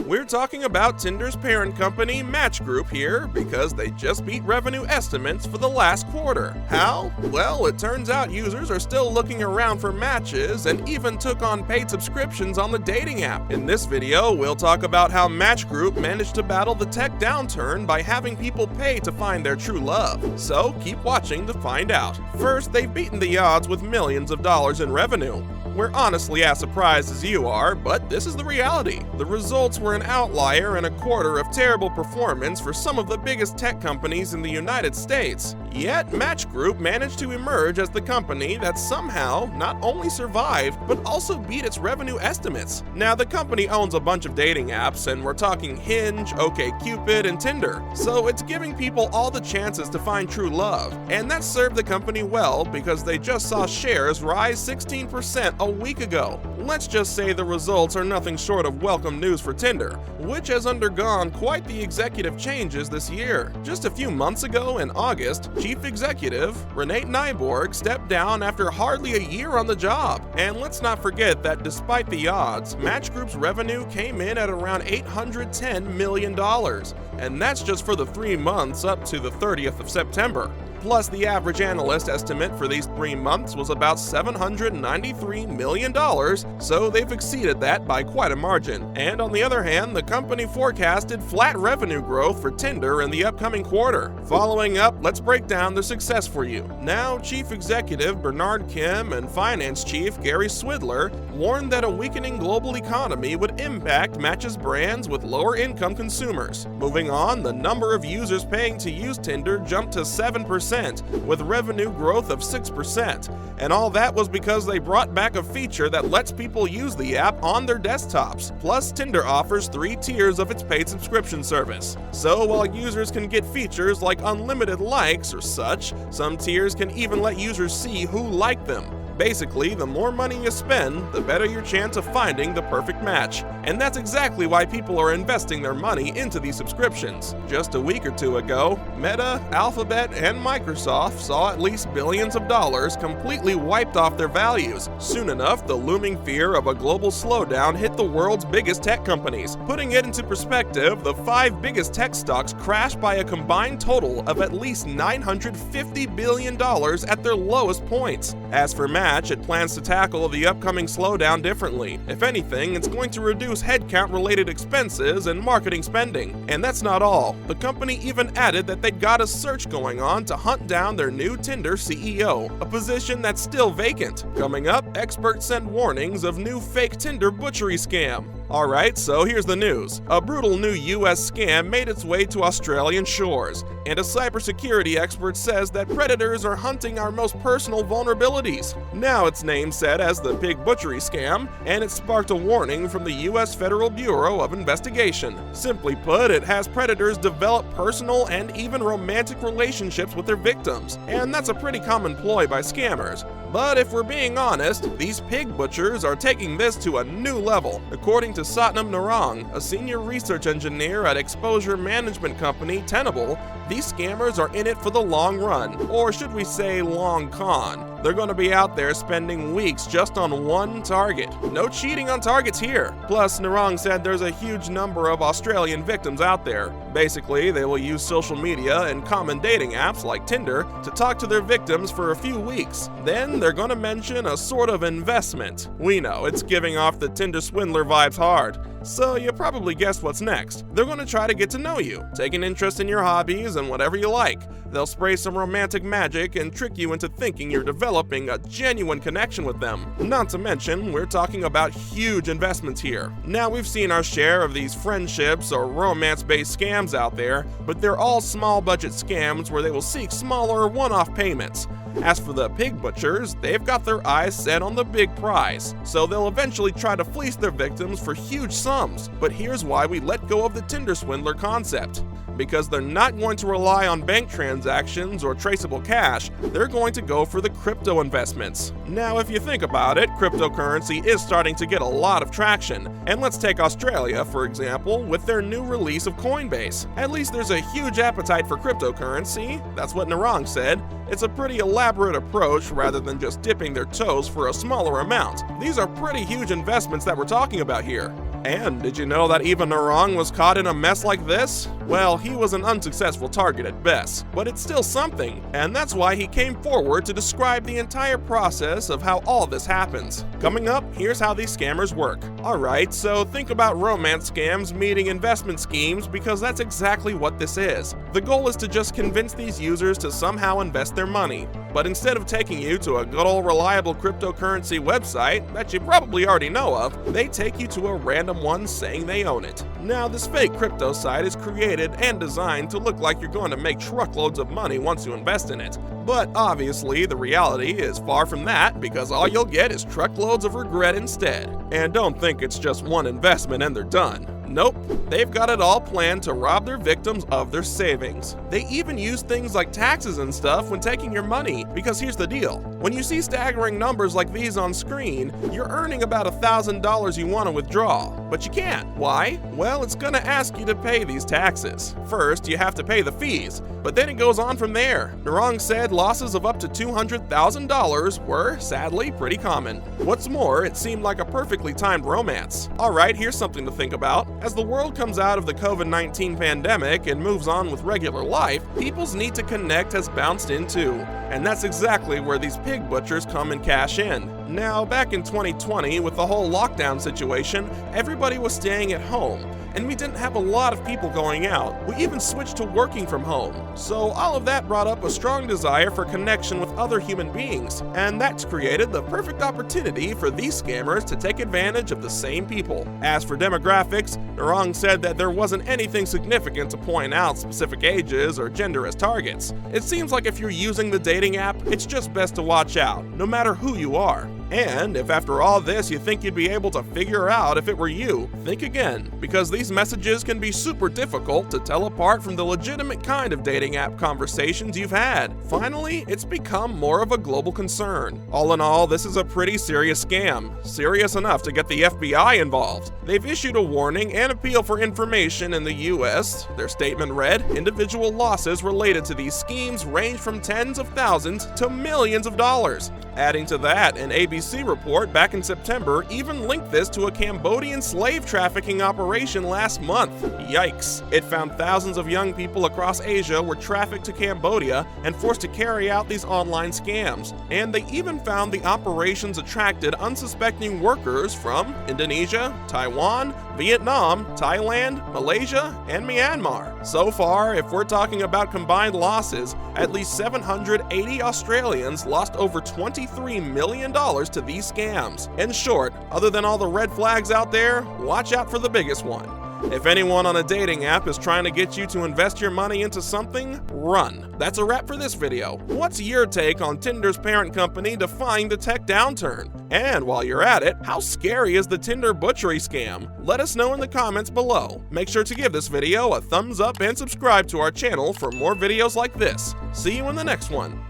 We're talking about Tinder's parent company, Match Group, here because they just beat revenue estimates for the last quarter. How? Well, it turns out users are still looking around for matches and even took on paid subscriptions on the dating app. In this video, we'll talk about how Match Group managed to battle the tech downturn by having people pay to find their true love. So keep watching to find out. First, they've beaten the odds with millions of dollars in revenue. We're honestly as surprised as you are, but this is the reality. The results were an outlier and a quarter of terrible performance for some of the biggest tech companies in the United States. Yet, Match Group managed to emerge as the company that somehow not only survived, but also beat its revenue estimates. Now, the company owns a bunch of dating apps, and we're talking Hinge, OKCupid, and Tinder. So it's giving people all the chances to find true love. And that served the company well because they just saw shares rise 16% a week ago. Let's just say the results are nothing short of welcome news for Tinder, which has undergone quite the executive changes this year. Just a few months ago in August, Chief Executive Renate Nyborg stepped down after hardly a year on the job. And let's not forget that despite the odds, Match Group's revenue came in at around $810 million. And that's just for the 3 months up to the 30th of September. Plus, the average analyst estimate for these 3 months was about $793 million, so they've exceeded that by quite a margin. And on the other hand, the company forecasted flat revenue growth for Tinder in the upcoming quarter. Following up, let's break down the success for you. Now, Chief Executive Bernard Kim and Finance Chief Gary Swidler warned that a weakening global economy would impact Match's brands with lower-income consumers. Moving on, the number of users paying to use Tinder jumped to 7%. With revenue growth of 6%. And all that was because they brought back a feature that lets people use the app on their desktops. Plus, Tinder offers 3 tiers of its paid subscription service. So while users can get features like unlimited likes or such, some tiers can even let users see who liked them. Basically, the more money you spend, the better your chance of finding the perfect match. And that's exactly why people are investing their money into these subscriptions. Just a week or two ago, Meta, Alphabet, and Microsoft saw at least billions of dollars completely wiped off their values. Soon enough, the looming fear of a global slowdown hit the world's biggest tech companies. Putting it into perspective, the 5 biggest tech stocks crashed by a combined total of at least $950 billion at their lowest points. As for Match, it plans to tackle the upcoming slowdown differently. If anything, it's going to reduce headcount-related expenses and marketing spending. And that's not all. The company even added that they'd got a search going on to hunt down their new Tinder CEO, a position that's still vacant. Coming up, experts send warnings of new fake Tinder butchery scam. Alright, so here's the news. A brutal new US scam made its way to Australian shores, and a cybersecurity expert says that predators are hunting our most personal vulnerabilities. Now it's named said as the pig butchery scam, and it sparked a warning from the US Federal Bureau of Investigation. Simply put, it has predators develop personal and even romantic relationships with their victims, and that's a pretty common ploy by scammers. But if we're being honest, these pig butchers are taking this to a new level. According to Satnam Narang, a senior research engineer at exposure management company Tenable, these scammers are in it for the long run, or should we say long con. They're going to be out there spending weeks just on one target. No cheating on targets here. Plus, Narang said there's a huge number of Australian victims out there. Basically, they will use social media and common dating apps like Tinder to talk to their victims for a few weeks. Then they're going to mention a sort of investment. We know, it's giving off the Tinder swindler vibes hard. So you probably guessed what's next. They're going to try to get to know you, take an interest in your hobbies and whatever you like. They'll spray some romantic magic and trick you into thinking you're developing a genuine connection with them. Not to mention, we're talking about huge investments here. Now, we've seen our share of these friendships or romance-based scams out there, but they're all small-budget scams where they will seek smaller one-off payments. As for the pig butchers, they've got their eyes set on the big prize, so they'll eventually try to fleece their victims for huge sums. But here's why we let go of the Tinder swindler concept. Because they're not going to rely on bank transactions or traceable cash, they're going to go for the crypto investments. Now, if you think about it, cryptocurrency is starting to get a lot of traction. And let's take Australia, for example, with their new release of Coinbase. At least there's a huge appetite for cryptocurrency. That's what Narang said. It's a pretty elaborate approach rather than just dipping their toes for a smaller amount. These are pretty huge investments that we're talking about here. And did you know that even Narang was caught in a mess like this? Well, he was an unsuccessful target at best, but it's still something, and that's why he came forward to describe the entire process of how all this happens. Coming up, here's how these scammers work. Alright, so think about romance scams meeting investment schemes because that's exactly what this is. The goal is to just convince these users to somehow invest their money. But instead of taking you to a good old reliable cryptocurrency website that you probably already know of, they take you to a random one saying they own it. Now, this fake crypto site is created and designed to look like you're going to make truckloads of money once you invest in it. But obviously, the reality is far from that because all you'll get is truckloads of regret instead. And don't think it's just one investment and they're done. Nope, they've got it all planned to rob their victims of their savings. They even use things like taxes and stuff when taking your money, because here's the deal. When you see staggering numbers like these on screen, you're earning about $1,000 you want to withdraw, but you can't. Why? Well, it's gonna ask you to pay these taxes. First, you have to pay the fees, but then it goes on from there. Narang said losses of up to $200,000 were, sadly, pretty common. What's more, it seemed like a perfectly timed romance. Alright, here's something to think about. As the world comes out of the COVID-19 pandemic and moves on with regular life, people's need to connect has bounced in too. And that's exactly where these pig butchers come and cash in. Now, back in 2020, with the whole lockdown situation, everybody was staying at home, and we didn't have a lot of people going out. We even switched to working from home. So all of that brought up a strong desire for connection with other human beings, and that's created the perfect opportunity for these scammers to take advantage of the same people. As for demographics, Narang said that there wasn't anything significant to point out specific ages or gender as targets. It seems like if you're using the dating app, it's just best to watch out, no matter who you are. And if after all this you think you'd be able to figure out if it were you, think again, because these messages can be super difficult to tell apart from the legitimate kind of dating app conversations you've had. Finally, it's become more of a global concern. All in all, this is a pretty serious scam, serious enough to get the FBI involved. They've issued a warning and appeal for information in the US. Their statement read, "Individual losses related to these schemes range from tens of thousands to millions of dollars." Adding to that, an ABC report back in September even linked this to a Cambodian slave trafficking operation last month. Yikes. It found thousands of young people across Asia were trafficked to Cambodia and forced to carry out these online scams. And they even found the operations attracted unsuspecting workers from Indonesia, Taiwan, Vietnam, Thailand, Malaysia, and Myanmar. So far, if we're talking about combined losses, at least 780 Australians lost over $23 million to these scams. In short, other than all the red flags out there, watch out for the biggest one. If anyone on a dating app is trying to get you to invest your money into something, run. That's a wrap for this video. What's your take on Tinder's parent company defying the tech downturn? And while you're at it, how scary is the Tinder butchery scam? Let us know in the comments below. Make sure to give this video a thumbs up and subscribe to our channel for more videos like this. See you in the next one.